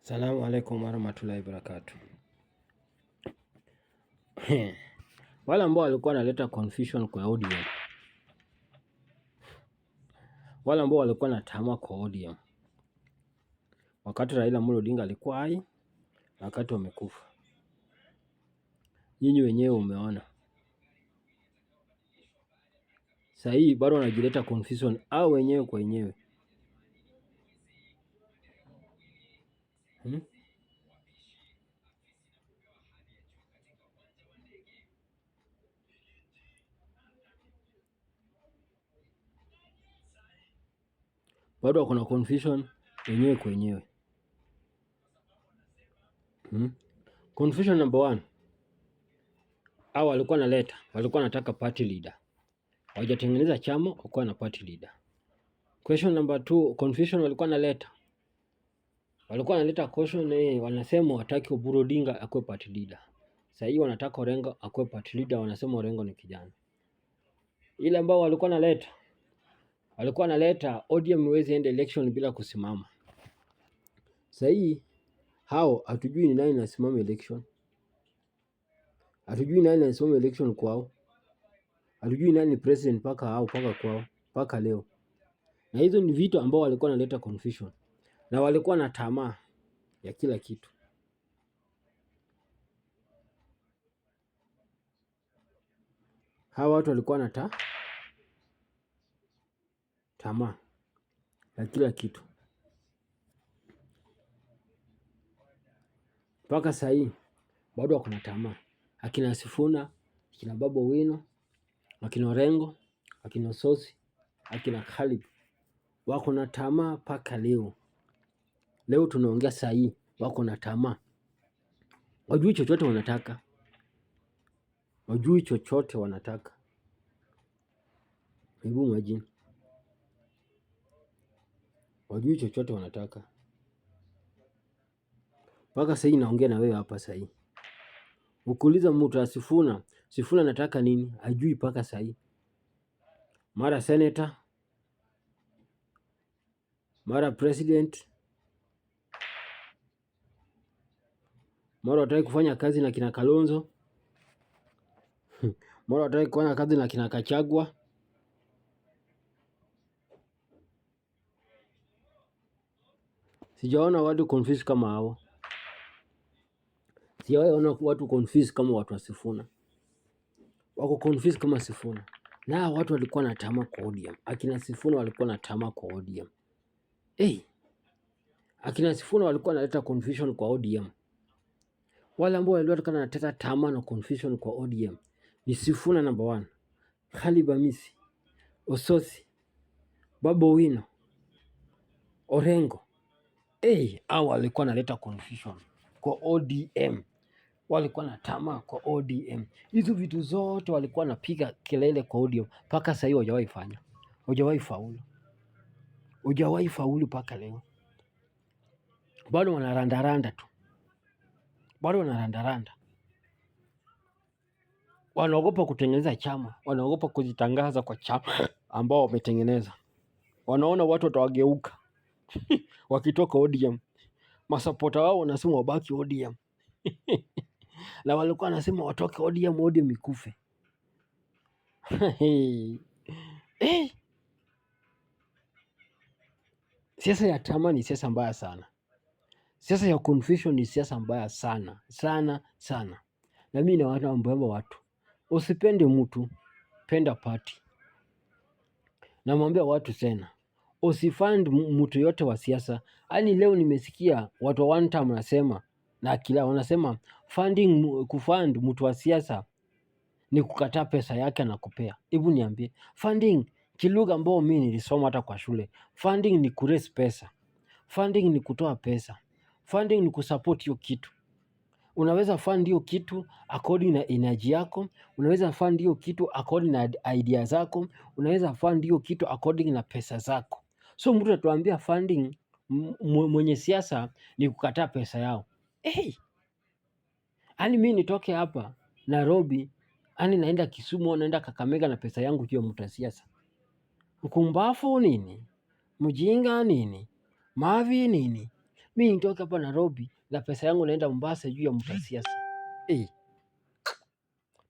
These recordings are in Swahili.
Salamu alaikum warahmatullahi wabarakatuh. Wale ambao walikuwa wanaleta confusion kwa ODM, wale ambao walikuwa na tamaa kwa ODM wakati Raila Amolo Odinga alikuwa hai, wakati wamekufa, nyinyi wenyewe umeona. Sasa hii bado wanajileta confusion au wenyewe kwa wenyewe. Bado wako na confusion wenyewe kwa wenyewe. Confusion number one, au walikuwa wanataka party leader, hawajatengeneza chama, wakuwa na party leader. Question number two, confusion walikuwa wanaleta caution, wanasema wataki Oburu Odinga akuwe party leader. Sasa hii wanataka Orengo akuwe party leader, wanasema Orengo ni kijana. Ile ambao walikuwa wanaleta ODM iweze ende election bila kusimama. Sasa hii hao hatujui ni nani anasimama election. Hatujui nani anasimama election kwao. Hatujui nani president paka kwao paka leo. Na hizo ni vitu ambao walikuwa wanaleta confusion. Na walikuwa na tamaa ya kila kitu. Hawa watu walikuwa na tamaa ya kila kitu. Mpaka sasa hii bado wako na tamaa. Akina Sifuna, akina Babu Owino, akina Orengo, akina Sosi, akina Khalid wako na tamaa mpaka leo. Leo tunaongea sasa hii wako na tamaa. Wajui chochote wanataka. Wajui chochote wanataka. Hebu imagine. Wajui chochote wanataka. Mpaka sasa hii naongea na wewe hapa sasa hii. Ukiuliza mtu wa Sifuna anataka nini? Hajui mpaka sasa hii. Mara senator, mara president, mara wataki kufanya kazi na kina Kalonzo, mara wataki kufanya kazi na kina Kachagwa. Sijaona watu confused kama hao. Sijaona watu confused kama watu wa Sifuna. Wako confused kama Sifuna. Na watu walikuwa na tamaa kwa ODM. Akina Sifuna walikuwa na tamaa kwa ODM. Akina Sifuna walikuwa wanaleta confusion kwa ODM. Wale ambao walikuwa wanaleta tamaa na confusion kwa ODM ni Sifuna number one, Khalid Hamisi, Ososi, Babu Owino, Orengo. Hao walikuwa wanaleta confusion kwa ODM. Walikuwa na tamaa kwa ODM. Hizo vitu zote walikuwa wanapiga kelele kwa ODM. Mpaka sasa hivi hawajawahi fanya. Hawajawahi faulu. Hawajawahi faulu mpaka leo. Bado wanarandaranda tu. Bado wanarandaranda. Wanaogopa kutengeneza chama. Wanaogopa kujitangaza kwa chama ambao wametengeneza. Wanaona watu watawageuka. Wakitoka ODM. Masapota wao wanasema wabaki ODM. Na walikuwa wanasema watoke ODM ikufe. Siasa ya tamaa ni siasa mbaya sana. Siasa ya confusion ni siasa mbaya sana. Sana sana. Na mimi nawaambia watu, usipende mtu, penda party. Namwambia watu tena, usifund mtu yote wa siasa. Yaani leo nimesikia watu wa one time wanasema na kila wanasema kufund mtu wa siasa ni kukataa pesa yake na kupea. Hebu niambie, funding kilugha ambao mimi nilisoma hata kwa shule. Funding ni kuraise pesa. Funding ni kutoa pesa. Funding ni kusupport hiyo kitu. Unaweza fund hiyo kitu according na energy yako. Unaweza fund hiyo kitu according na idea zako. Unaweza fund hiyo kitu according na pesa zako. So mtu atuambia funding mwenye siasa ni kukataa pesa yao. Yaani mimi nitoke hapa Nairobi, yaani naenda Kisumu, naenda Kakamega na pesa yangu hiyo mtu wa siasa. Mkumbafu nini? Mjinga nini? Mavi nini? Mimi nitoka hapa Nairobi na pesa yangu naenda Mombasa juu ya mtu wa siasa.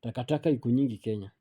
Takataka iko nyingi Kenya.